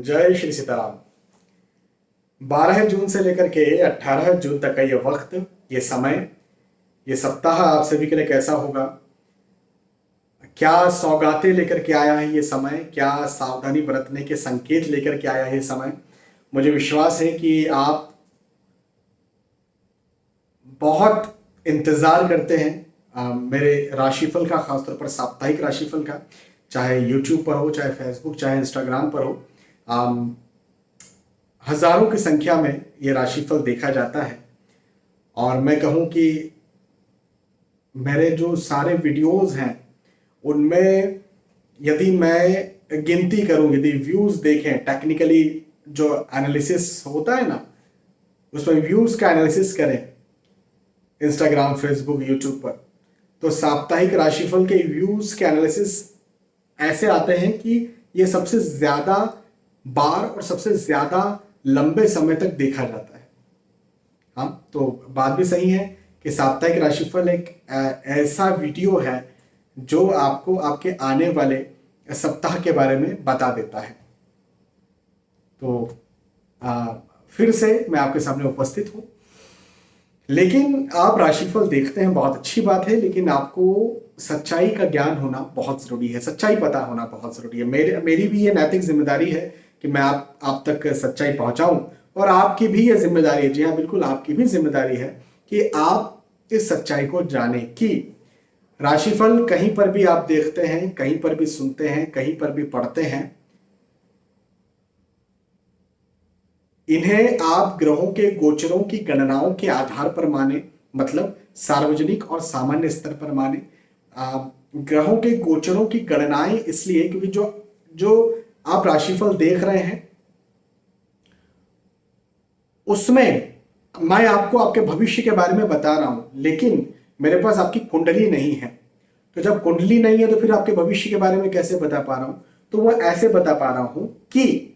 जय श्री सीताराम। 12 जून से लेकर के 18 जून तक का ये वक्त, ये समय, ये सप्ताह आप सभी के लिए कैसा होगा? क्या सौगातें लेकर के आया है ये समय? क्या सावधानी बरतने के संकेत लेकर के आया है ये समय? मुझे विश्वास है कि आप बहुत इंतजार करते हैं मेरे राशिफल का, खासतौर पर साप्ताहिक राशिफल का। चाहे यूट्यूब पर हो, चाहे फेसबुक, चाहे इंस्टाग्राम पर हो, हजारों की संख्या में ये राशिफल देखा जाता है। और मैं कहूँ कि मेरे जो सारे वीडियोस हैं उनमें यदि मैं गिनती करूं, यदि व्यूज देखें, टेक्निकली जो एनालिसिस होता है ना, उसमें व्यूज का एनालिसिस करें इंस्टाग्राम, फेसबुक, यूट्यूब पर, तो साप्ताहिक राशिफल के व्यूज के एनालिसिस ऐसे आते हैं कि ये सबसे ज्यादा बार और सबसे ज्यादा लंबे समय तक देखा जाता है। हाँ, तो बात भी सही है कि साप्ताहिक राशिफल एक ऐसा वीडियो है जो आपको आपके आने वाले सप्ताह के बारे में बता देता है। तो फिर से मैं आपके सामने उपस्थित हूं। लेकिन आप राशिफल देखते हैं, बहुत अच्छी बात है, लेकिन आपको सच्चाई का ज्ञान होना बहुत जरूरी है, सच्चाई पता होना बहुत जरूरी है। मेरी भी ये नैतिक जिम्मेदारी है कि मैं आप तक सच्चाई पहुंचाऊं, और आपकी भी ये जिम्मेदारी है, जी हाँ बिल्कुल, आपकी भी जिम्मेदारी है कि आप इस सच्चाई को जाने की। राशिफल कहीं पर भी आप देखते हैं, कहीं पर भी सुनते हैं, कहीं पर भी पढ़ते हैं, इन्हें आप ग्रहों के गोचरों की गणनाओं के आधार पर माने, मतलब सार्वजनिक और सामान्य स्तर पर माने। ग्रहों के गोचरों की गणनाएं इसलिए क्योंकि जो आप राशिफल देख रहे हैं उसमें मैं आपको आपके भविष्य के बारे में बता रहा हूं, लेकिन मेरे पास आपकी कुंडली नहीं है। तो जब कुंडली नहीं है तो फिर आपके भविष्य के बारे में कैसे बता पा रहा हूं? तो वो ऐसे बता पा रहा हूं कि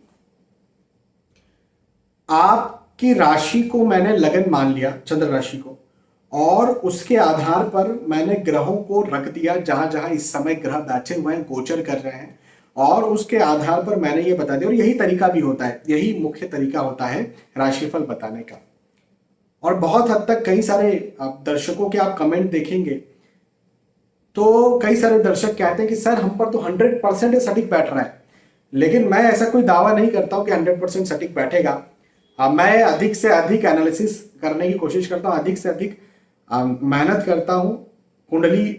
आपकी राशि को मैंने लगन मान लिया, चंद्र राशि को, और उसके आधार पर मैंने ग्रहों को रख दिया जहां जहां इस समय ग्रह बैठे हुए हैं, गोचर कर रहे हैं, और उसके आधार पर मैंने ये बता दिया। और यही तरीका भी होता है, यही मुख्य तरीका होता है राशिफल बताने का। और बहुत हद तक कई सारे दर्शकों के आप कमेंट देखेंगे तो कई सारे दर्शक कहते हैं कि सर हम पर तो 100% सटीक बैठ रहा है, लेकिन मैं ऐसा कोई दावा नहीं करता हूं कि 100% सटीक बैठेगा। मैं अधिक से अधिक एनालिसिस करने की कोशिश करता हूं, अधिक से अधिक मेहनत करता हूं। कुंडली,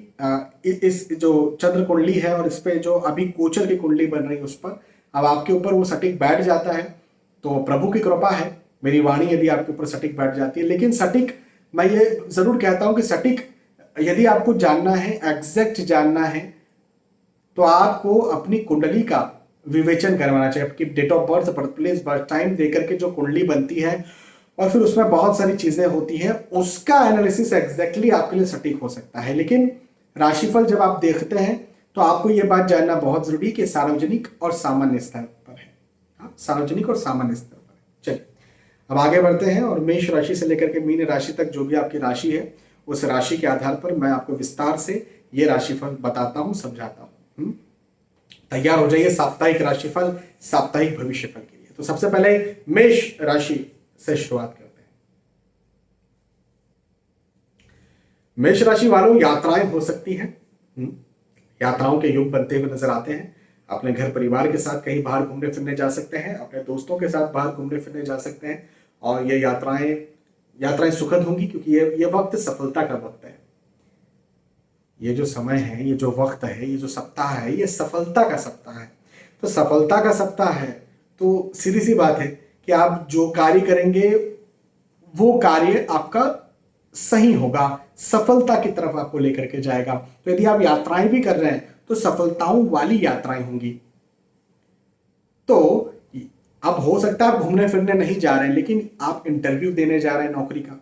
इस जो चंद्र कुंडली है और इस पे जो अभी गोचर की कुंडली बन रही है उस पर अब आपके ऊपर वो सटीक बैठ जाता है तो प्रभु की कृपा है, मेरी वाणी यदि आपके ऊपर सटीक बैठ जाती है। लेकिन सटीक, मैं ये जरूर कहता हूं कि सटीक यदि आपको जानना है, एग्जैक्ट जानना है, तो आपको अपनी कुंडली का विवेचन करवाना चाहिए। आपकी date of birth, birth place, birth time देकर के जो कुंडली बनती है और फिर उसमें बहुत सारी चीजें होती हैं, उसका एनालिसिस एग्जैक्टली आपके लिए सटीक हो सकता है। लेकिन राशिफल जब आप देखते हैं तो आपको यह बात जानना बहुत जरूरी कि सार्वजनिक और सामान्य स्तर पर है। हाँ, सार्वजनिक और सामान्य स्तर पर है। चलिए अब आगे बढ़ते हैं, और मेष राशि से लेकर के मीन राशि तक जो भी आपकी राशि है, उस राशि के आधार पर मैं आपको विस्तार से ये राशिफल बताता हूं, समझाता हूं। तैयार हो जाइए साप्ताहिक राशिफल, साप्ताहिक भविष्यफल के लिए। तो सबसे पहले मेष राशि से शुरुआत करते हैं। मेष राशि वालों, यात्राएं हो सकती हैं, यात्राओं के योग बनते हुए नजर आते हैं। अपने घर परिवार के साथ कहीं बाहर घूमने फिरने जा सकते हैं, अपने दोस्तों के साथ बाहर घूमने फिरने जा सकते हैं, और ये यात्राएं सुखद होंगी क्योंकि ये वक्त सफलता का वक्त है। ये जो समय है, ये जो वक्त है, ये जो सप्ताह है, ये सफलता का सप्ताह है। तो सफलता का सप्ताह है तो सीधी सी बात है कि आप जो कार्य करेंगे वो कार्य आपका सही होगा, सफलता की तरफ आपको लेकर के जाएगा। तो यदि आप यात्राएं भी कर रहे हैं तो सफलताओं वाली यात्राएं होंगी। तो अब हो सकता है आप घूमने फिरने नहीं जा रहे हैं, लेकिन आप इंटरव्यू देने जा रहे हैं नौकरी का,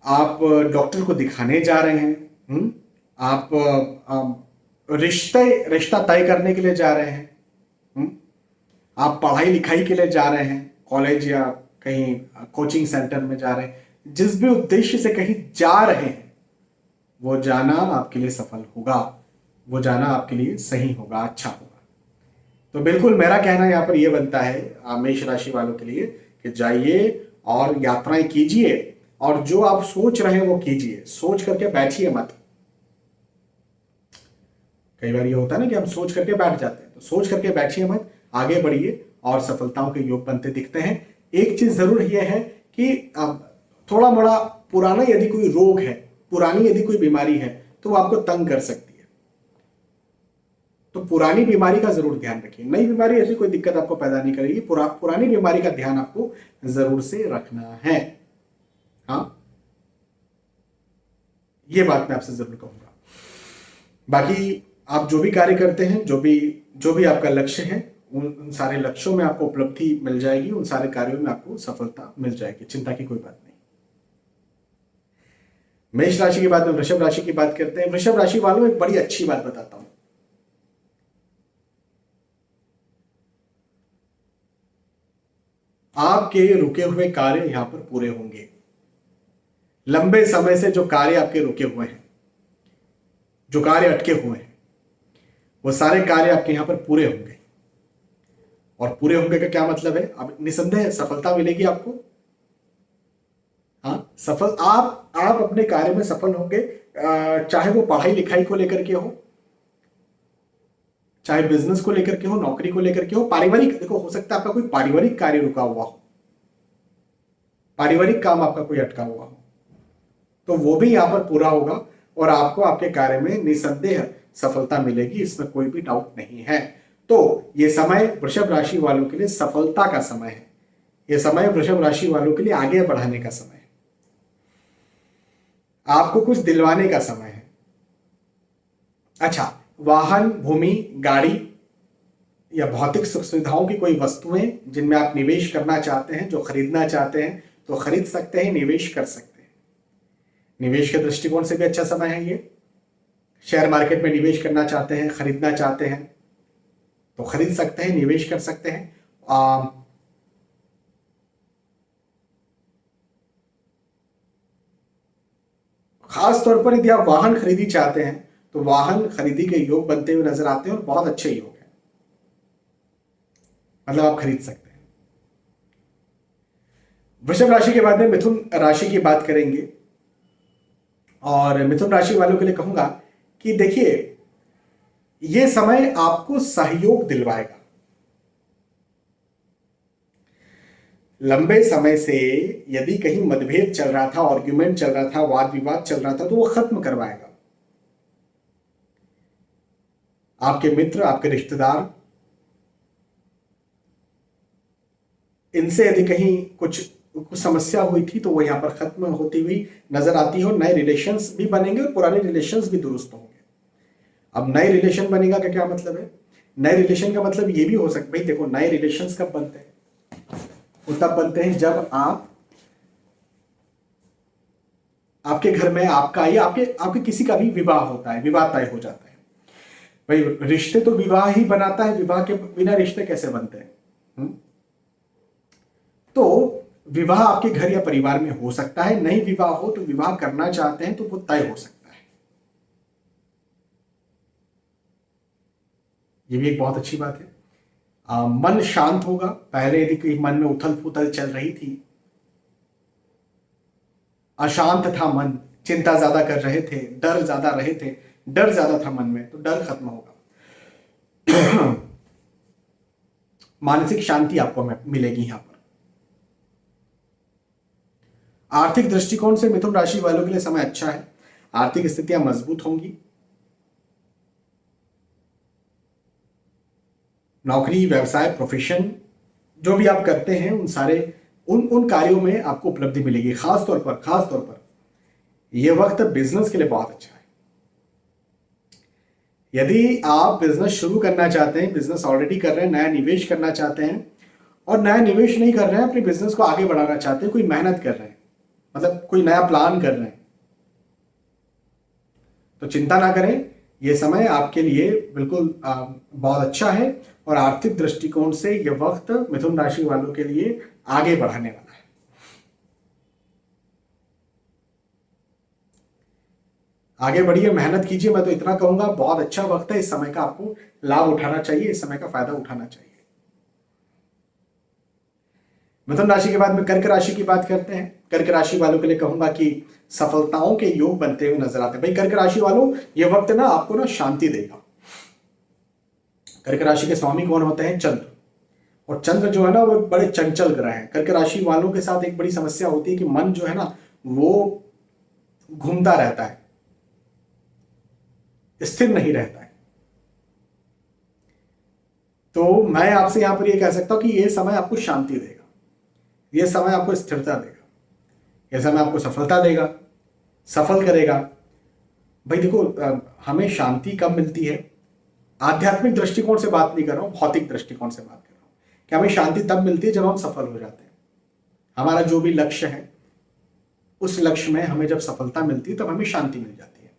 आप डॉक्टर को दिखाने जा रहे हैं, आप रिश्ता तय करने के लिए जा रहे हैं, आप पढ़ाई लिखाई के लिए जा रहे हैं, कॉलेज या कहीं कोचिंग सेंटर में जा रहे हैं, जिस भी उद्देश्य से कहीं जा रहे हैं, वो जाना आपके लिए सफल होगा, वो जाना आपके लिए सही होगा, अच्छा होगा। तो बिल्कुल मेरा कहना यहाँ पर यह बनता है मेष राशि वालों के लिए कि जाइए और यात्राएं कीजिए, और जो आप सोच रहे हैं वो कीजिए, सोच करके बैठिए मत। कई बार ये होता है ना कि हम सोच करके बैठ जाते हैं, तो सोच करके बैठिए मत, आगे बढ़िए और सफलताओं के योग बनते दिखते हैं। एक चीज जरूर यह है कि थोड़ा मोड़ा पुराना यदि कोई रोग है, पुरानी यदि कोई बीमारी है, तो वो आपको तंग कर सकती है, तो पुरानी बीमारी का जरूर ध्यान रखिए। नई बीमारी ऐसी कोई दिक्कत आपको पैदा नहीं करेगी, पुरानी बीमारी का ध्यान आपको जरूर से रखना है। हाँ, ये बात मैं आपसे जरूर कहूंगा। बाकी आप जो भी कार्य करते हैं, जो भी आपका लक्ष्य है, उन सारे लक्ष्यों में आपको उपलब्धि मिल जाएगी, उन सारे कार्यों में आपको सफलता मिल जाएगी, चिंता की कोई बात नहीं। मेष राशि के बाद में वृषभ राशि की बात करते हैं। वृषभ राशि वालों एक बड़ी अच्छी बात बताता हूं। आपके रुके हुए कार्य यहां पर पूरे होंगे। लंबे समय से जो कार्य आपके रुके हुए हैं, जो कार्य अटके हुए हैं, वो सारे कार्य आपके यहां पर पूरे होंगे। और पूरे होंगे का क्या मतलब है? अब निसंदेह सफलता मिलेगी आपको। हाँ, सफल आप अपने कार्य में सफल होंगे, चाहे वो पढ़ाई लिखाई को लेकर के हो, चाहे बिजनेस को लेकर के हो, नौकरी को लेकर के हो, पारिवारिक, देखो हो सकता है आपका कोई पारिवारिक कार्य रुका हुआ हो, पारिवारिक काम आपका कोई अटका हुआ हो, तो वो भी यहां पर पूरा होगा और आपको आपके कार्य में निसंदेह सफलता मिलेगी, इसमें कोई भी डाउट नहीं है। तो ये समय वृषभ राशि वालों के लिए सफलता का समय है। ये समय वृषभ राशि वालों के लिए आगे बढ़ाने का समय है, आपको कुछ दिलवाने का समय है। अच्छा, वाहन, भूमि, गाड़ी या भौतिक सुख सुविधाओं की कोई वस्तुएं जिनमें आप निवेश करना चाहते हैं, जो खरीदना चाहते हैं, तो खरीद सकते हैं, निवेश कर सकते हैं। निवेश के दृष्टिकोण से भी अच्छा समय है ये। शेयर मार्केट में निवेश करना चाहते हैं, खरीदना चाहते हैं, तो खरीद सकते हैं, निवेश कर सकते हैं। खास तौर पर यदि आप वाहन खरीदी चाहते हैं, तो वाहन खरीदी के योग बनते हुए नजर आते हैं और बहुत अच्छे योग हैं, मतलब आप खरीद सकते हैं। वृषभ राशि के बाद में मिथुन राशि की बात करेंगे, और मिथुन राशि वालों के लिए कहूंगा कि देखिए, यह समय आपको सहयोग दिलवाएगा। लंबे समय से यदि कहीं मतभेद चल रहा था, आर्ग्यूमेंट चल रहा था, वाद विवाद चल रहा था, तो वो खत्म करवाएगा। आपके मित्र, आपके रिश्तेदार, इनसे यदि कहीं कुछ समस्या हुई थी, तो वो यहां पर खत्म होती हुई नजर आती है, और नए रिलेशंस भी बनेंगे और पुराने रिलेशंस भी दुरुस्त होंगे। अब नए रिलेशन बनेगा का क्या मतलब है? नए रिलेशन का मतलब ये भी हो सकता है, भाई देखो, नए रिलेशंस कब बनते हैं? वो तब बनते हैं जब आपके घर में आपका या आपके किसी का भी विवाह होता है, विवाह तय हो जाता है। भाई रिश्ते तो विवाह ही बनाता है, विवाह के बिना रिश्ते कैसे बनते हैं? तो विवाह आपके घर या परिवार में हो सकता है, नहीं विवाह हो तो विवाह करना चाहते हैं तो वो तय हो सकता है। ये भी एक बहुत अच्छी बात है। मन शांत होगा। पहले यदि कोई मन में उथल पुथल चल रही थी, अशांत था मन, चिंता ज्यादा कर रहे थे, डर ज्यादा रहे थे, डर ज्यादा था मन में, तो डर खत्म होगा। मानसिक शांति आपको मिलेगी यहां पर। आर्थिक दृष्टिकोण से मिथुन राशि वालों के लिए समय अच्छा है। आर्थिक स्थितियां मजबूत होंगी। नौकरी, व्यवसाय, प्रोफेशन जो भी आप करते हैं, उन सारे उन कार्यों में आपको उपलब्धि मिलेगी। खास तौर पर यह वक्त बिजनेस के लिए बहुत अच्छा है। यदि आप बिजनेस शुरू करना चाहते हैं, बिजनेस ऑलरेडी कर रहे हैं, नया निवेश करना चाहते हैं, और नया निवेश नहीं कर रहे हैं, अपने बिजनेस को आगे बढ़ाना चाहते हैं, कोई मेहनत कर रहे हैं, मतलब कोई नया प्लान कर रहे हैं, तो चिंता ना करें, यह समय आपके लिए बिल्कुल बहुत अच्छा है। और आर्थिक दृष्टिकोण से यह वक्त मिथुन राशि वालों के लिए आगे बढ़ाने वाला है। आगे बढ़िए, मेहनत कीजिए। मैं तो इतना कहूंगा, बहुत अच्छा वक्त है, इस समय का आपको लाभ उठाना चाहिए, इस समय का फायदा उठाना चाहिए। मिथुन राशि के बाद में कर्क राशि की बात करते हैं। कर्क राशि वालों के लिए कहूंगा कि सफलताओं के योग बनते हुए नजर आते हैं। भाई कर्क राशि वालों, ये वक्त ना आपको ना शांति देगा। कर्क राशि के स्वामी कौन होते हैं? चंद्र। और चंद्र जो है ना वो बड़े चंचल ग्रह हैं। कर्क राशि वालों के साथ एक बड़ी समस्या होती है कि मन जो है ना वो घूमता रहता है, स्थिर नहीं रहता है। तो मैं आपसे यहां पर ये कह सकता हूं कि ये समय आपको शांति देगा, ये समय आपको स्थिरता देगा, ये समय आपको सफलता देगा, सफल करेगा। भाई देखो, हमें शांति कब मिलती है? आध्यात्मिक दृष्टिकोण से बात नहीं कर रहा हूं, भौतिक दृष्टिकोण से बात कर रहा हूं कि हमें शांति तब मिलती है जब हम सफल हो जाते हैं। हमारा जो भी लक्ष्य है, उस लक्ष्य में हमें जब सफलता मिलती है तब हमें शांति मिल जाती है,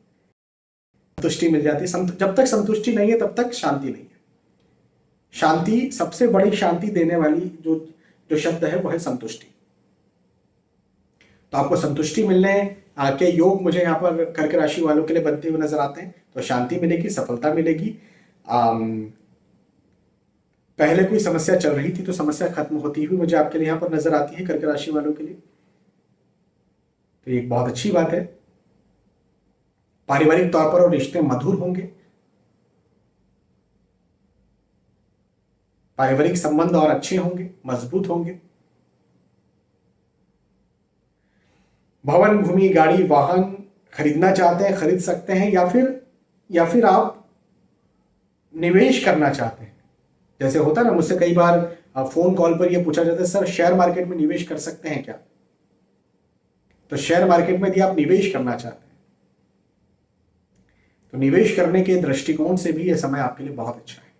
संतुष्टि मिल जाती है। जब तक संतुष्टि नहीं है तब तक शांति नहीं है। शांति, सबसे बड़ी शांति देने वाली जो जो शब्द है वो है संतुष्टि। तो आपको संतुष्टि मिलने के योग मुझे यहाँ पर कर्क राशि वालों के लिए बनते हुए नजर आते हैं। तो शांति मिलेगी, सफलता मिलेगी। पहले कोई समस्या चल रही थी तो समस्या खत्म होती हुई मुझे आपके लिए यहाँ पर नजर आती है, कर्क राशि वालों के लिए। तो ये एक बहुत अच्छी बात है। पारिवारिक तौर पर और रिश्ते मधुर होंगे, पारिवारिक संबंध और अच्छे होंगे, मजबूत होंगे। भवन, भूमि, गाड़ी, वाहन खरीदना चाहते हैं, खरीद सकते हैं, या फिर आप निवेश करना चाहते हैं। जैसे होता है ना, मुझसे कई बार फोन कॉल पर यह पूछा जाता है, सर शेयर मार्केट में निवेश कर सकते हैं क्या? तो शेयर मार्केट में यदि आप निवेश करना चाहते हैं तो निवेश करने के दृष्टिकोण से भी यह समय आपके लिए बहुत अच्छा है।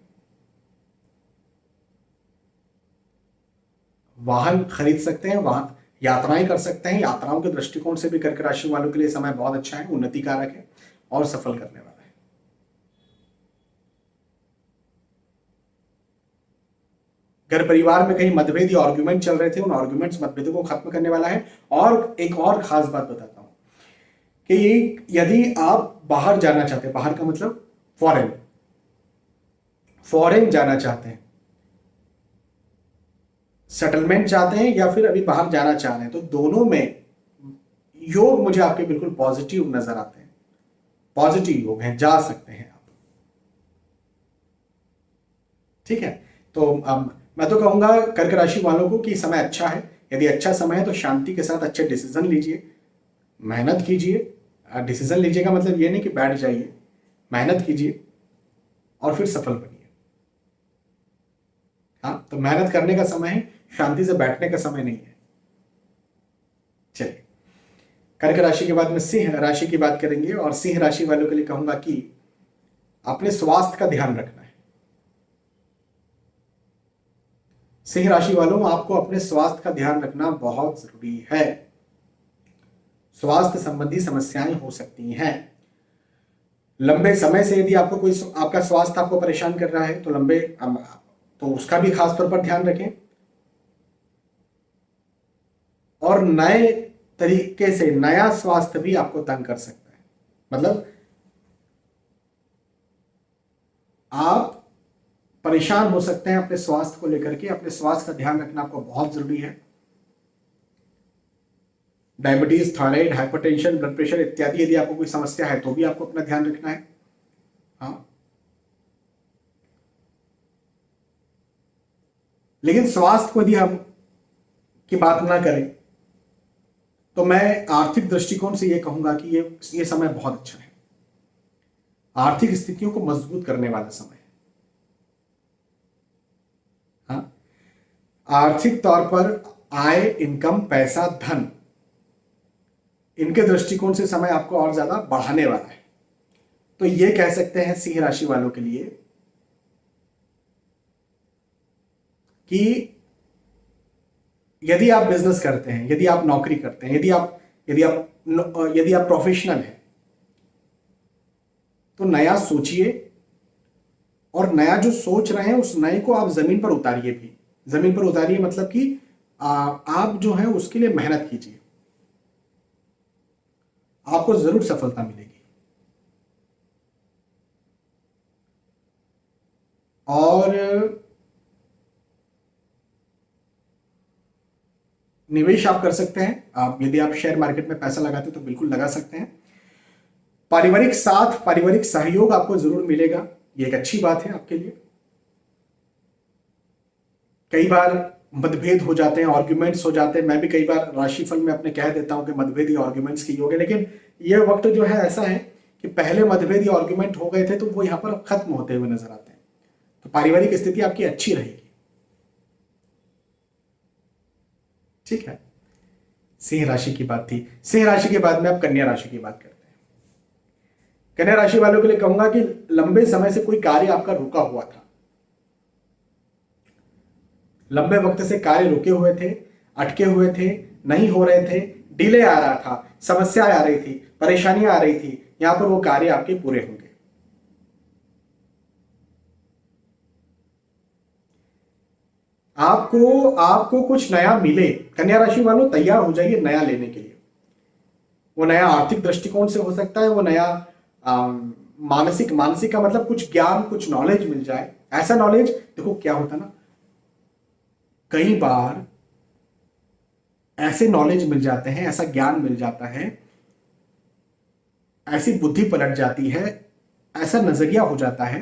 वाहन खरीद सकते हैं, वाहन यात्राएं कर सकते हैं, यात्राओं के दृष्टिकोण से भी कर्क राशि वालों के लिए समय बहुत अच्छा है, उन्नति कारक है और सफल करने वाला है। घर परिवार में कहीं मतभेद या आर्ग्यूमेंट चल रहे थे, उन आर्ग्यूमेंट्स, मतभेदों को खत्म करने वाला है। और एक और खास बात बताता हूं कि ये, यदि आप बाहर जाना चाहते हैं, बाहर का मतलब फॉरेन, फॉरेन जाना चाहते हैं, सेटलमेंट चाहते हैं, या फिर अभी बाहर जाना चाह रहे हैं, तो दोनों में योग मुझे आपके बिल्कुल पॉजिटिव नजर आते हैं। पॉजिटिव योग हैं, जा सकते हैं आप। ठीक है, तो मैं तो कहूंगा कर्क राशि वालों को कि समय अच्छा है। यदि अच्छा समय है तो शांति के साथ अच्छे डिसीजन लीजिए, मेहनत कीजिए। डिसीजन लीजिएगा मतलब ये नहीं कि बैठ जाइए, मेहनत कीजिए और फिर सफल बनिए। हाँ, तो मेहनत करने का समय है, शांति से बैठने का समय नहीं है। चलिए, कर्क राशि के बाद में सिंह राशि की बात करेंगे। और सिंह राशि वालों के लिए कहूंगा कि अपने स्वास्थ्य का ध्यान रखना है। सिंह राशि वालों, आपको अपने स्वास्थ्य का ध्यान रखना बहुत जरूरी है। स्वास्थ्य संबंधी समस्याएं हो सकती हैं लंबे समय से। यदि आपको कोई, आपका स्वास्थ्य आपको परेशान कर रहा है तो तो उसका भी खास तौर पर ध्यान रखें। और नए तरीके से नया स्वास्थ्य भी आपको तंग कर सकता है। मतलब आप परेशान हो सकते हैं अपने स्वास्थ्य को लेकर के। अपने स्वास्थ्य का ध्यान रखना आपको बहुत जरूरी है। Diabetes, thyroid, hypertension, blood pressure इत्यादि यदि आपको कोई समस्या है तो भी आपको अपना ध्यान रखना है। हाँ, लेकिन स्वास्थ्य को यदि हम की बात ना करें तो मैं आर्थिक दृष्टिकोण से यह कहूंगा कि ये समय बहुत अच्छा है। आर्थिक स्थितियों को मजबूत करने वाला समय है। हाँ, आर्थिक तौर पर आय, इनकम, पैसा, धन, इनके दृष्टिकोण से समय आपको और ज्यादा बढ़ाने वाला है। तो ये कह सकते हैं सिंह राशि वालों के लिए कि यदि आप बिजनेस करते हैं, यदि आप नौकरी करते हैं, यदि आप प्रोफेशनल हैं, तो नया सोचिए। और नया जो सोच रहे हैं उस नए को आप जमीन पर उतारिए भी। जमीन पर उतारिए मतलब कि आप जो है उसके लिए मेहनत कीजिए, आपको जरूर सफलता मिलेगी। निवेश आप कर सकते हैं। आप यदि आप शेयर मार्केट में पैसा लगाते हैं तो बिल्कुल लगा सकते हैं। पारिवारिक साथ, पारिवारिक सहयोग आपको जरूर मिलेगा, ये एक अच्छी बात है आपके लिए। कई बार मतभेद हो जाते हैं, आर्ग्यूमेंट्स हो जाते हैं। मैं भी कई बार राशिफल में अपने कह देता हूं कि मतभेद या आर्ग्यूमेंट्स की योग है, लेकिन यह वक्त जो है ऐसा है कि पहले मतभेद या आर्ग्यूमेंट हो गए थे तो वो यहां पर अब खत्म होते हुए नजर आते हैं। तो पारिवारिक स्थिति आपकी अच्छी रहेगी। ठीक है, सिंह राशि की बात थी। सिंह राशि के बाद में अब कन्या राशि की बात करते हैं। कन्या राशि वालों के लिए कहूंगा कि लंबे समय से कोई कार्य आपका रुका हुआ था, लंबे वक्त से कार्य रुके हुए थे, अटके हुए थे, नहीं हो रहे थे, डिले आ रहा था, समस्या आ रही थी, परेशानियां आ रही थी, यहां पर वो कार्य आपके पूरे होंगे। आपको आपको कुछ नया मिले, कन्या राशि वालों तैयार हो जाइए नया लेने के लिए। वो नया आर्थिक दृष्टिकोण से हो सकता है, वो नया मानसिक, मानसिक का मतलब कुछ ज्ञान, कुछ नॉलेज मिल जाए। ऐसा नॉलेज, देखो क्या होता ना, कई बार ऐसे नॉलेज मिल जाते हैं, ऐसा ज्ञान मिल जाता है, ऐसी बुद्धि पलट जाती है, ऐसा नजरिया हो जाता है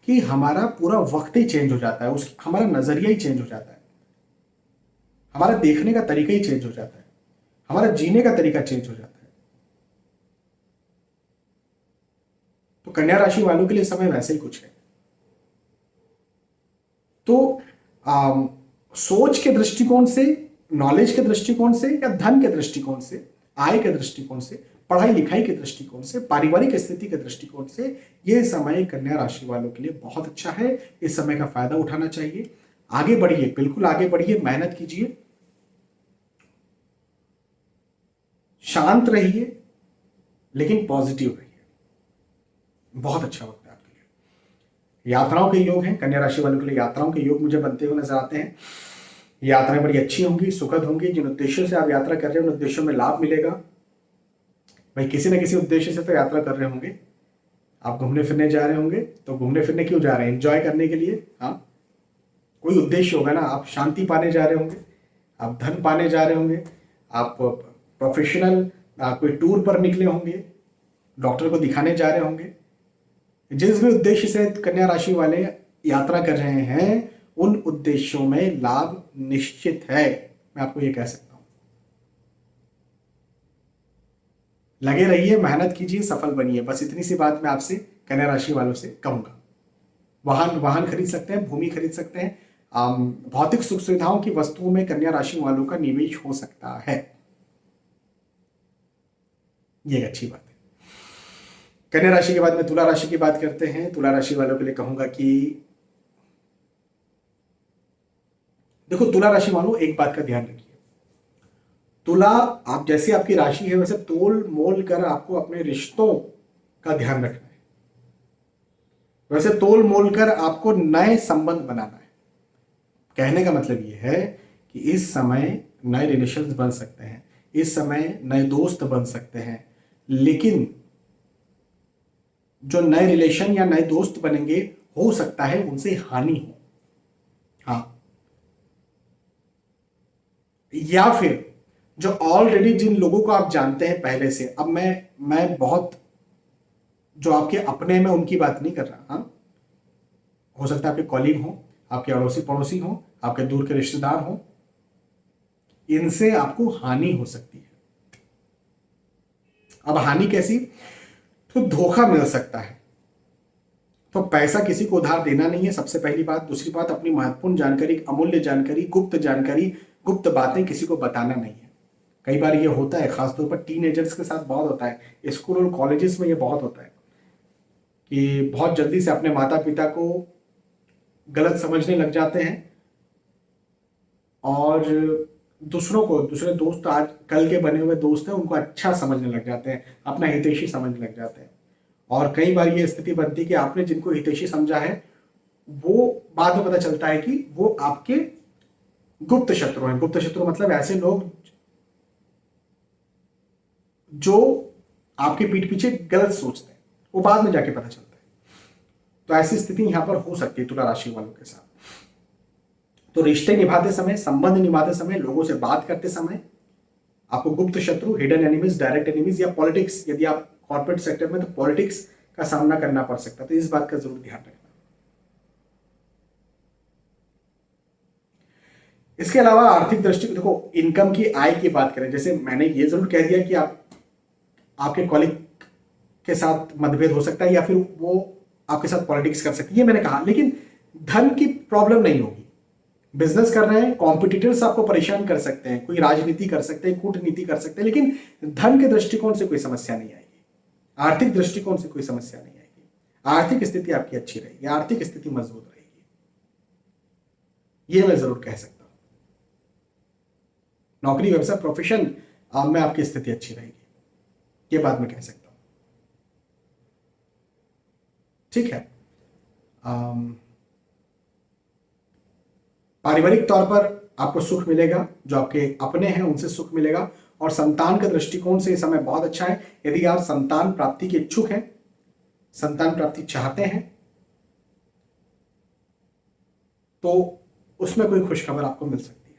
कि हमारा पूरा वक्त ही चेंज हो जाता है, उस हमारा नजरिया ही चेंज हो जाता है, हमारा देखने का तरीका ही चेंज हो जाता है, हमारा जीने का तरीका चेंज हो जाता है। तो कन्या राशि वालों के लिए समय वैसे ही कुछ है। तो सोच के दृष्टिकोण से, नॉलेज के दृष्टिकोण से, या धन के दृष्टिकोण से, आय के दृष्टिकोण से, पढ़ाई लिखाई के दृष्टिकोण से, पारिवारिक स्थिति के दृष्टिकोण से, यह समय कन्या राशि वालों के लिए बहुत अच्छा है। इस समय का फायदा उठाना चाहिए। आगे बढ़िए, बिल्कुल आगे बढ़िए, मेहनत कीजिए, शांत रहिए, लेकिन पॉजिटिव रहिए। बहुत अच्छा वक्त है आपके लिए। यात्राओं के योग हैं कन्या राशि वालों के लिए, यात्राओं के योग मुझे बनते हुए नजर आते हैं। यात्राएं बड़ी अच्छी होंगी, सुखद होंगी। जिन उद्देश्यों से आप यात्रा कर रहे हैं उन उद्देश्यों में लाभ मिलेगा। भाई किसी न किसी उद्देश्य से तो यात्रा कर रहे होंगे, आप घूमने फिरने जा रहे होंगे, तो घूमने फिरने क्यों जा रहे हैं? एंजॉय करने के लिए। हाँ, कोई उद्देश्य होगा ना। आप शांति पाने जा रहे होंगे, आप धन पाने जा रहे होंगे, आप प्रोफेशनल कोई टूर पर निकले होंगे, डॉक्टर को दिखाने जा रहे होंगे। जिस भी उद्देश्य से कन्या राशि वाले यात्रा कर रहे हैं उन उद्देश्यों में लाभ निश्चित है, मैं आपको ये कह सकता हूं। लगे रहिए, मेहनत कीजिए, सफल बनिए। बस इतनी सी बात मैं आपसे कन्या राशि वालों से कहूंगा। वाहन वाहन खरीद सकते हैं, भूमि खरीद सकते हैं, भौतिक सुख सुविधाओं की वस्तुओं में कन्या राशि वालों का निवेश हो सकता है। ये एक अच्छी बात है। कन्या राशि के बाद में तुला राशि की बात करते हैं। तुला राशि वालों के लिए कहूंगा कि देखो, तुला राशि वालों एक बात का ध्यान रखिए। तुला, आप जैसी आपकी राशि है वैसे तोल मोल कर आपको अपने रिश्तों का ध्यान रखना है, वैसे तोल मोल कर आपको नए संबंध बनाना है। कहने का मतलब यह है कि इस समय नए रिलेशंस बन सकते हैं, इस समय नए दोस्त बन सकते हैं, लेकिन जो नए रिलेशन या नए दोस्त बनेंगे हो सकता है उनसे हानि हो। हाँ, या फिर जो ऑलरेडी जिन लोगों को आप जानते हैं पहले से, अब मैं बहुत जो आपके अपने में उनकी बात नहीं कर रहा। हाँ, हो सकता है आपके कॉलीग हो, आपके अड़ोसी पड़ोसी हो, आपके दूर के रिश्तेदार हो, इनसे आपको हानि हो सकती है। अब हानि कैसी? तो धोखा मिल सकता है। तो पैसा किसी को उधार देना नहीं है, सबसे पहली बात। दूसरी बात, अपनी महत्वपूर्ण जानकारी, अमूल्य जानकारी, गुप्त बातें किसी को बताना नहीं है। कई बार ये होता है, खासतौर पर टीनेजर्स के साथ बहुत होता है, स्कूल और कॉलेजेस में ये बहुत होता है कि बहुत जल्दी से अपने माता पिता को गलत समझने लग जाते हैं और दूसरों को, दूसरे दोस्त, आज कल के बने हुए दोस्त हैं, उनको अच्छा समझने लग जाते हैं, अपना हितैषी समझने लग जाते हैं। और कई बार ये स्थिति बनती है कि आपने जिनको हितैषी समझा है वो बाद में पता चलता है कि वो आपके गुप्त शत्रु हैं। गुप्त शत्रु मतलब ऐसे लोग जो आपके पीठ पीछे गलत सोचते हैं, वो बाद में जाके पता चलता है। तो ऐसी स्थिति यहां पर हो सकती है तुला राशि वालों के साथ। तो रिश्ते निभाते समय, संबंध निभाते समय, लोगों से बात करते समय आपको गुप्त शत्रु, हिडन एनिमीज, डायरेक्ट एनिमीज या पॉलिटिक्स, यदि आप कॉर्पोरेट सेक्टर में, तो पॉलिटिक्स का सामना करना पड़ सकता है। तो इस बात का जरूर ध्यान रखना। इसके अलावा आर्थिक दृष्टि, देखो इनकम की, आय की बात करें, जैसे मैंने ये जरूर कह दिया कि आपके कॉलिग के साथ मतभेद हो सकता है या फिर वो आपके साथ पॉलिटिक्स कर सकती है, ये मैंने कहा, लेकिन धन की प्रॉब्लम नहीं होगी। बिजनेस कर रहे हैं, कॉम्पिटिटर्स आपको परेशान कर सकते हैं, कोई राजनीति कर सकते हैं, कूटनीति कर सकते हैं, लेकिन धन के दृष्टिकोण से कोई समस्या नहीं आएगी, आर्थिक दृष्टिकोण से कोई समस्या नहीं आएगी। आर्थिक स्थिति आपकी अच्छी रहेगी, आर्थिक स्थिति मजबूत रहेगी, ये मैं जरूर कह सकता हूं। नौकरी, व्यवसाय, प्रोफेशन में आपकी स्थिति अच्छी रहेगी, ये बात मैं कह सकता हूं। ठीक है। पारिवारिक तौर पर आपको सुख मिलेगा, जो आपके अपने हैं उनसे सुख मिलेगा, और संतान के दृष्टिकोण से ये समय बहुत अच्छा है। यदि आप संतान प्राप्ति के इच्छुक हैं, संतान प्राप्ति चाहते हैं, तो उसमें कोई खुशखबर आपको मिल सकती है।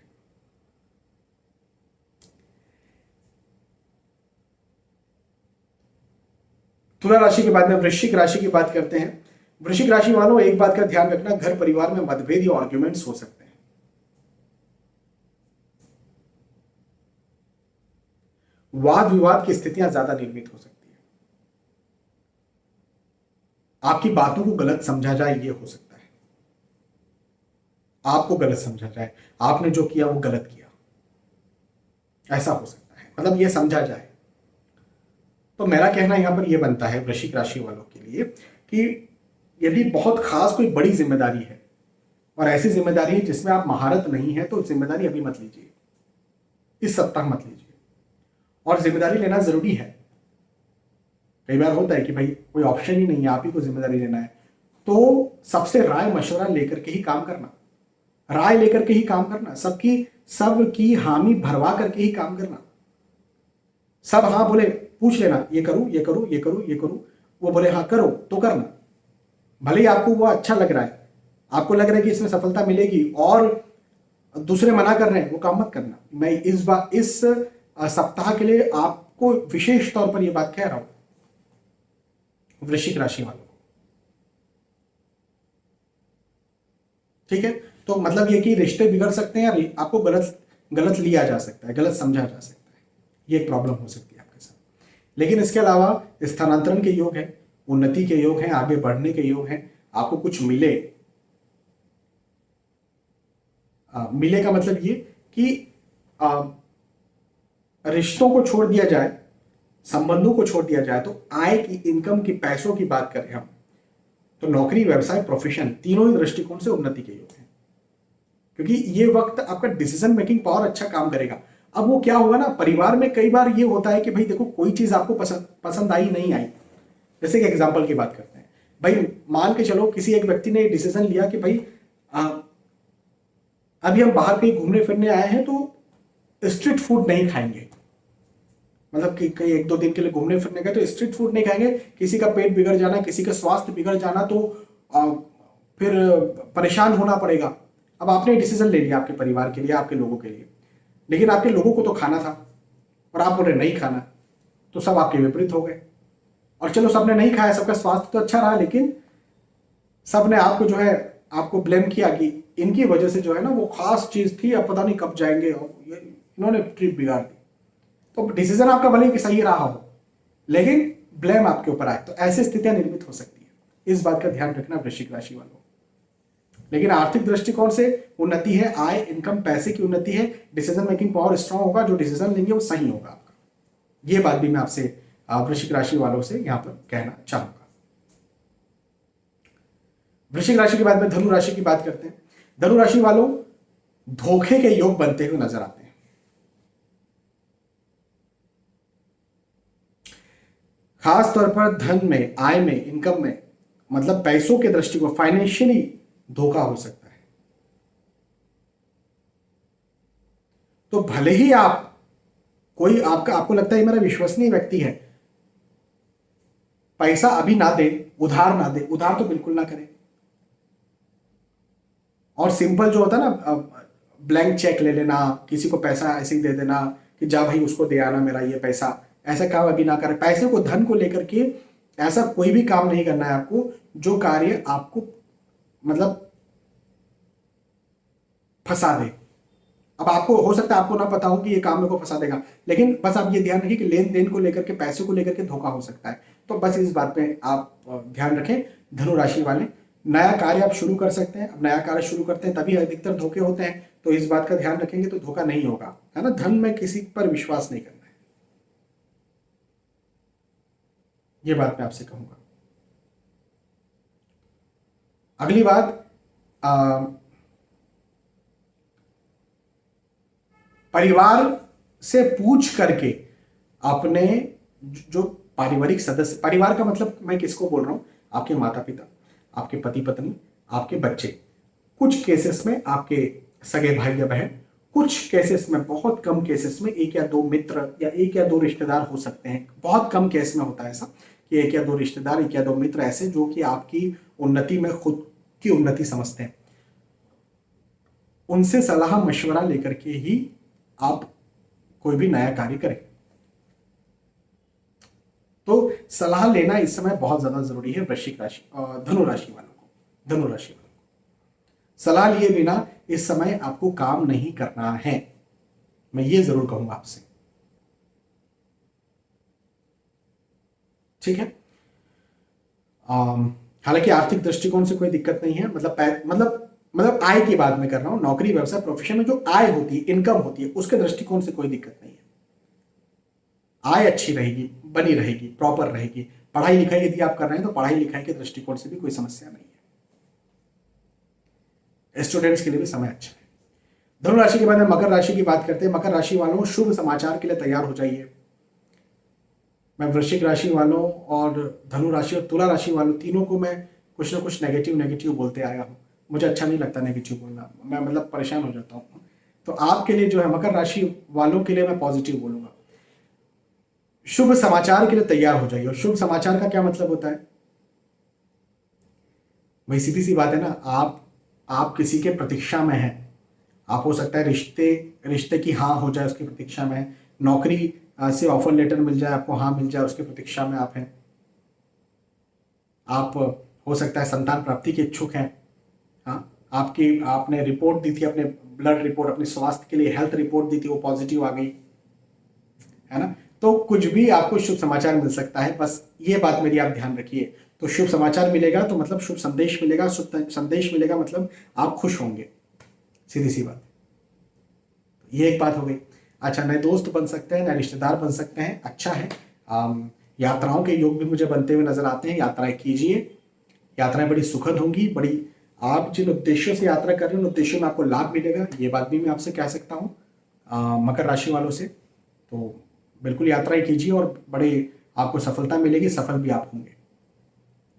तुला राशि के बाद में वृश्चिक राशि की बात करते हैं। वृश्चिक राशि वालों, एक बात का ध्यान रखना, घर परिवार में मतभेद या आर्ग्यूमेंट्स हो सकते हैं। वाद विवाद की स्थितियां ज्यादा निर्मित हो सकती है। आपकी बातों को गलत समझा जाए, ये हो सकता है। आपको गलत समझा जाए, आपने जो किया वो गलत किया, ऐसा हो सकता है, मतलब ये समझा जाए। तो मेरा कहना यहां पर यह बनता है वृश्चिक राशि वालों के लिए कि यदि बहुत खास कोई बड़ी जिम्मेदारी है, और ऐसी जिम्मेदारी है जिसमें आप महारत नहीं है, तो जिम्मेदारी अभी मत लीजिए, इस सप्ताह मत लीजिए। और जिम्मेदारी लेना जरूरी है। कई बार होता है कि भाई कोई ऑप्शन ही नहीं है, आप ही को जिम्मेदारी लेना है, तो सबसे राय मशवरा लेकर के ही काम करना, राय लेकर के ही काम करना, सबकी हामी भरवा करके ही काम करना। सब हाँ बोले, पूछ लेना, ये करूं, ये करूं, ये करूं, ये करूं, वो बोले हाँ करो तो करना। भले ही आपको वो अच्छा लग रहा है, आपको लग रहा है कि इसमें सफलता मिलेगी, और दूसरे मना कर रहे हैं, वो काम मत करना। मैं इस सप्ताह के लिए आपको विशेष तौर पर यह बात कह रहा हूं, वृश्चिक राशि वालों को। ठीक है। तो मतलब ये कि रिश्ते बिगड़ सकते हैं, या आपको गलत लिया जा सकता है, गलत समझा जा सकता है, ये एक प्रॉब्लम हो सकती है आपके साथ। लेकिन इसके अलावा स्थानांतरण के योग है, उन्नति के योग हैं, आगे बढ़ने के योग हैं, आपको कुछ मिले। मिले का मतलब ये कि रिश्तों को छोड़ दिया जाए, संबंधों को छोड़ दिया जाए, तो आय की, इनकम की, पैसों की बात करें हम, तो नौकरी, व्यवसाय, प्रोफेशन, तीनों ही दृष्टिकोण से उन्नति के योग हैं। क्योंकि ये वक्त आपका डिसीजन मेकिंग पावर अच्छा काम करेगा। अब वो क्या होगा ना, परिवार में कई बार ये होता है कि भाई देखो कोई चीज आपको पसंद आई नहीं आई। जैसे कि एग्जाम्पल की बात करते हैं, भाई मान के चलो किसी एक व्यक्ति ने डिसीजन लिया कि भाई अभी हम बाहर कहीं घूमने फिरने आए हैं, तो स्ट्रीट फूड नहीं खाएंगे। मतलब कि कहीं 1-2 दिन के लिए घूमने फिरने गए तो स्ट्रीट फूड नहीं खाएंगे। किसी का पेट बिगड़ जाना, किसी का स्वास्थ्य बिगड़ जाना, तो फिर परेशान होना पड़ेगा। अब आपने डिसीजन ले लिया आपके परिवार के लिए, आपके लोगों के लिए, लेकिन आपके लोगों को तो खाना था और आप बोल रहे नहीं खाना, तो सब आपके विपरीत हो गए। और चलो सबने नहीं खाया, सबका स्वास्थ्य तो अच्छा रहा, लेकिन सबने आपको जो है आपको ब्लेम किया कि इनकी वजह से जो है ना वो खास चीज थी, अब पता नहीं कब जाएंगे, और इन्होंने ट्रिप बिगाड़ दी। तो डिसीजन आपका भले कि सही रहा हो, लेकिन ब्लेम आपके ऊपर आए, तो ऐसी स्थितियां निर्मित हो सकती है। इस बात का ध्यान रखना वृश्चिक राशि वालों। लेकिन आर्थिक दृष्टिकोण से उन्नति है, आय, इनकम, पैसे की उन्नति है, डिसीजन मेकिंग पावर स्ट्रांग होगा, जो डिसीजन लेंगे वो सही होगा आपका। ये बात भी मैं आपसे वृश्चिक राशि वालों से यहां पर कहना चाहूंगा। वृश्चिक राशि के बाद में धनु राशि की बात करते हैं। धनु राशि वालों, धोखे के योग बनते हुए नजर आते हैं। खास तौर पर धन में, आय में, इनकम में, मतलब पैसों के दृष्टिकोण, फाइनेंशियली धोखा हो सकता है। तो भले ही आप कोई आपको लगता है मेरा विश्वसनीय व्यक्ति है, पैसा अभी ना दे, उधार ना दे, उधार तो बिल्कुल ना करें। और सिंपल जो होता है ना, ब्लैंक चेक ले लेना, किसी को पैसा ऐसे ही दे देना कि जा भाई उसको दे आना मेरा ये पैसा, ऐसा काम अभी ना करें। पैसे को, धन को लेकर के ऐसा कोई भी काम नहीं करना है आपको जो कार्य आपको मतलब फंसा दे। अब आपको हो सकता है आपको ना पता हो कि ये काम मेरे को फंसा देगा, लेकिन बस आप ये ध्यान रखिए कि लेन देन को लेकर के, पैसे को लेकर के धोखा हो सकता है। तो बस इस बात पे आप ध्यान रखें। धनु राशि वाले, नया कार्य आप शुरू कर सकते हैं। अब नया कार्य शुरू करते हैं तभी अधिकतर धोखे होते हैं, तो इस बात का ध्यान रखेंगे तो धोखा नहीं होगा, है ना। धन में किसी पर विश्वास नहीं करना है, ये बात मैं आपसे कहूंगा। अगली बात, परिवार से पूछ करके अपने जो पारिवारिक सदस्य, परिवार का मतलब मैं किसको बोल रहा हूं, आपके माता पिता, आपके पति पत्नी, आपके बच्चे, कुछ केसेस में आपके सगे भाई या बहन, कुछ केसेस में, बहुत कम केसेस में एक या दो मित्र या एक या दो रिश्तेदार हो सकते हैं। बहुत कम केस में होता है ऐसा कि एक या दो रिश्तेदार, एक या दो मित्र ऐसे जो कि आपकी उन्नति में खुद की उन्नति समझते हैं। उनसे सलाह मशवरा लेकर के ही आप कोई भी नया कार्य करें। तो सलाह लेना इस समय बहुत ज्यादा जरूरी है वृश्चिक राशि, धनु राशि वालों को, धनु राशि वालों को सलाह लिए बिना इस समय आपको काम नहीं करना है, मैं ये जरूर कहूंगा आपसे, ठीक है। हालांकि आर्थिक दृष्टिकोण से कोई दिक्कत नहीं है, मतलब आय की बात मैं कर रहा हूं, नौकरी व्यवसाय प्रोफेशन में जो आय होती है, इनकम होती है, उसके दृष्टिकोण से कोई दिक्कत नहीं है। आय अच्छी रहेगी, बनी रहेगी, प्रॉपर रहेगी। पढ़ाई लिखाई यदि आप कर रहे हैं तो पढ़ाई लिखाई के दृष्टिकोण से भी कोई समस्या नहीं है, स्टूडेंट्स के लिए भी समय अच्छा है। धनु राशि के बाद में मकर राशि की बात करते हैं। मकर राशि वालों, शुभ समाचार के लिए तैयार हो जाइए। मैं वृश्चिक राशि वालों और धनु राशि और तुला राशि वालों तीनों को मैं कुछ ना कुछ नेगेटिव बोलते आया हूं। मुझे अच्छा नहीं लगता नेगेटिव बोलना, मैं मतलब परेशान हो जाता हूं। तो आपके लिए जो है, मकर राशि वालों के लिए मैं पॉजिटिव बोलूंगा। शुभ समाचार के लिए तैयार हो जाइए। और शुभ समाचार का क्या मतलब होता है भाई, सीधी सी बात है ना, आप किसी के प्रतीक्षा में हैं। आप हो सकता है रिश्ते की हाँ हो जाए उसकी प्रतीक्षा में है, नौकरी से ऑफर लेटर मिल जाए आपको, हाँ मिल जाए उसकी प्रतीक्षा में आप हैं। आप हो सकता है संतान प्राप्ति के इच्छुक हैं। हाँ, आपने रिपोर्ट दी थी, अपने ब्लड रिपोर्ट, अपने स्वास्थ्य के लिए हेल्थ रिपोर्ट दी थी, वो पॉजिटिव आ गई, है ना। तो कुछ भी आपको शुभ समाचार मिल सकता है, बस ये बात मेरी आप ध्यान रखिए। तो शुभ समाचार मिलेगा तो मतलब शुभ संदेश मिलेगा, शुभ संदेश मिलेगा मतलब आप खुश होंगे, सीधी सी बात। ये एक बात हो गई। अच्छा, नए दोस्त बन सकते हैं, नए रिश्तेदार बन सकते हैं, अच्छा है। यात्राओं के योग भी मुझे बनते हुए नजर आते हैं। यात्राएं कीजिए, यात्राएं बड़ी सुखद होंगी, बड़ी, आप जिन उद्देश्यों से यात्रा कर रहे हैं उन उद्देश्यों में आपको लाभ मिलेगा, ये बात भी मैं आपसे कह सकता हूँ मकर राशि वालों से। तो बिल्कुल यात्राएं कीजिए और बड़े आपको सफलता मिलेगी, सफल भी आप होंगे।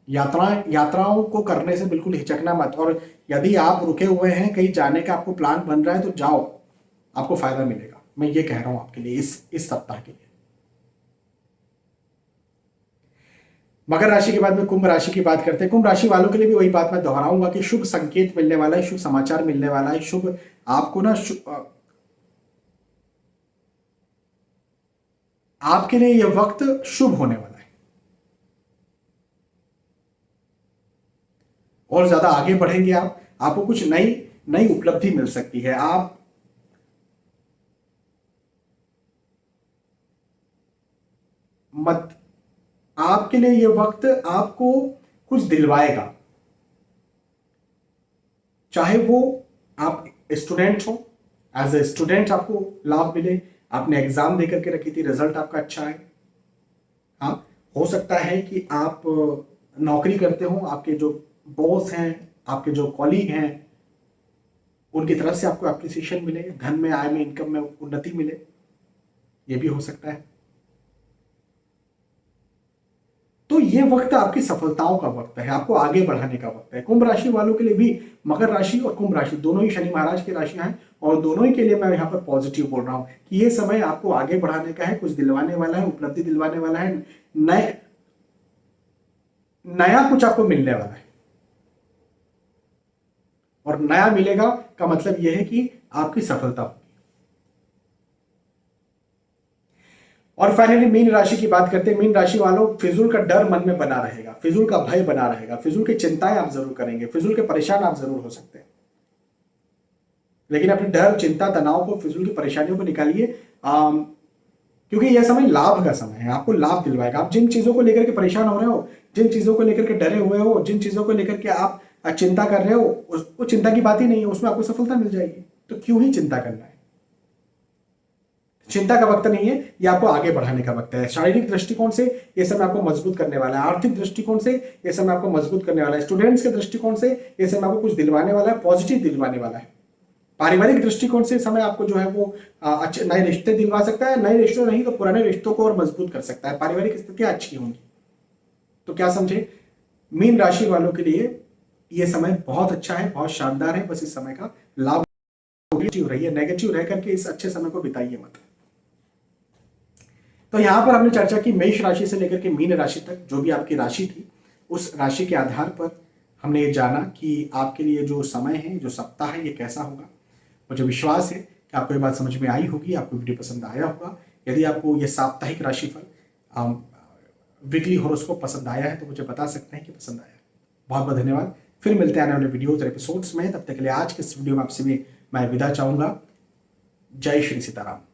यात्राओं को करने से बिल्कुल हिचकना मत। और यदि आप रुके हुए हैं, कहीं जाने का आपको प्लान बन रहा है तो जाओ, आपको फायदा मिलेगा, मैं ये कह रहा हूं आपके लिए इस सप्ताह के लिए। मकर राशि के बाद में कुंभ राशि की बात करते हैं। कुंभ राशि वालों के लिए भी वही बात मैं दोहराऊंगा कि शुभ संकेत मिलने वाला है, शुभ समाचार मिलने वाला है, शुभ आपको ना आपके लिए यह वक्त शुभ होने वाला है और ज्यादा आगे बढ़ेंगे आप, आपको कुछ नई नई उपलब्धि मिल सकती है। आप मत आपके लिए यह वक्त आपको कुछ दिलवाएगा, चाहे वो आप स्टूडेंट हो, एज ए स्टूडेंट आपको लाभ मिले, आपने एग्जाम देकर के रखी थी, रिजल्ट आपका अच्छा है। हाँ, हो सकता है कि आप नौकरी करते हो, आपके जो बॉस हैं, आपके जो कॉलीग हैं, उनकी तरफ से आपको एप्रिसिएशन मिले, धन में, आय में, इनकम में उन्नति मिले, ये भी हो सकता है। तो ये वक्त आपकी सफलताओं का वक्त है, आपको आगे बढ़ाने का वक्त है। कुंभ राशि वालों के लिए भी, मकर राशि और कुंभ राशि दोनों ही शनि महाराज की राशियां हैं और दोनों ही के लिए मैं यहाँ पर पॉजिटिव बोल रहा हूं कि ये समय आपको आगे बढ़ाने का है, कुछ दिलवाने वाला है, उपलब्धि दिलवाने वाला है, नया कुछ आपको मिलने वाला है। और नया मिलेगा का मतलब यह है कि आपकी सफलता होगी। और फाइनली मीन राशि की बात करते हैं। मीन राशि वालों, फिजूल का डर मन में बना रहेगा, फिजूल का भय बना रहेगा, फिजूल की चिंताएं आप जरूर करेंगे, फिजूल के परेशान आप जरूर हो सकते हैं, लेकिन अपने डर, चिंता, तनाव को, फिजूल की परेशानियों को निकालिए, क्योंकि यह समय लाभ का समय है, आपको लाभ दिलवाएगा। आप जिन चीजों को लेकर के परेशान हो रहे हो, जिन चीजों को लेकर के डरे हुए हो, जिन चीजों को लेकर के आप चिंता कर रहे हो, वो चिंता की बात ही नहीं है, उसमें आपको सफलता मिल जाएगी। तो क्यों ही चिंता करना है? चिंता का वक्त नहीं है, ये आपको आगे बढ़ाने का वक्त है। शारीरिक दृष्टिकोण से ये समय आपको मजबूत करने वाला है, आर्थिक दृष्टिकोण से ये समय आपको मजबूत करने वाला है, स्टूडेंट्स के दृष्टिकोण से ये समय आपको कुछ दिलवाने वाला है, पॉजिटिव दिलवाने वाला है। पारिवारिक दृष्टिकोण से समय आपको जो है वो अच्छे नए रिश्ते दिलवा सकता है, नए रिश्ते नहीं तो पुराने रिश्तों को और मजबूत कर सकता है, पारिवारिक स्थितियां अच्छी होंगी। तो क्या समझे, मीन राशि वालों के लिए यह समय बहुत अच्छा है, बहुत शानदार है। बस इस समय का लाभ रहिए, नेगेटिव रह करके इस अच्छे समय को बिताइए मत। तो यहां पर हमने चर्चा की मेष राशि से लेकर के मीन राशि तक, जो भी आपकी राशि थी, उस राशि के आधार पर हमने ये जाना कि आपके लिए जो समय है, जो सप्ताह है, ये कैसा होगा। मुझे विश्वास है कि आपको ये बात समझ में आई होगी, आपको वीडियो पसंद आया होगा। यदि आपको ये साप्ताहिक राशिफल, वीकली हॉरोस्कोप पसंद आया है तो मुझे बता सकते हैं कि पसंद आया। बहुत बहुत धन्यवाद। फिर मिलते हैं आने वाले वीडियोज और एपिसोड्स में। तब तक के लिए आज के इस वीडियो में आपसे मैं विदा चाहूंगा। जय श्री सीताराम।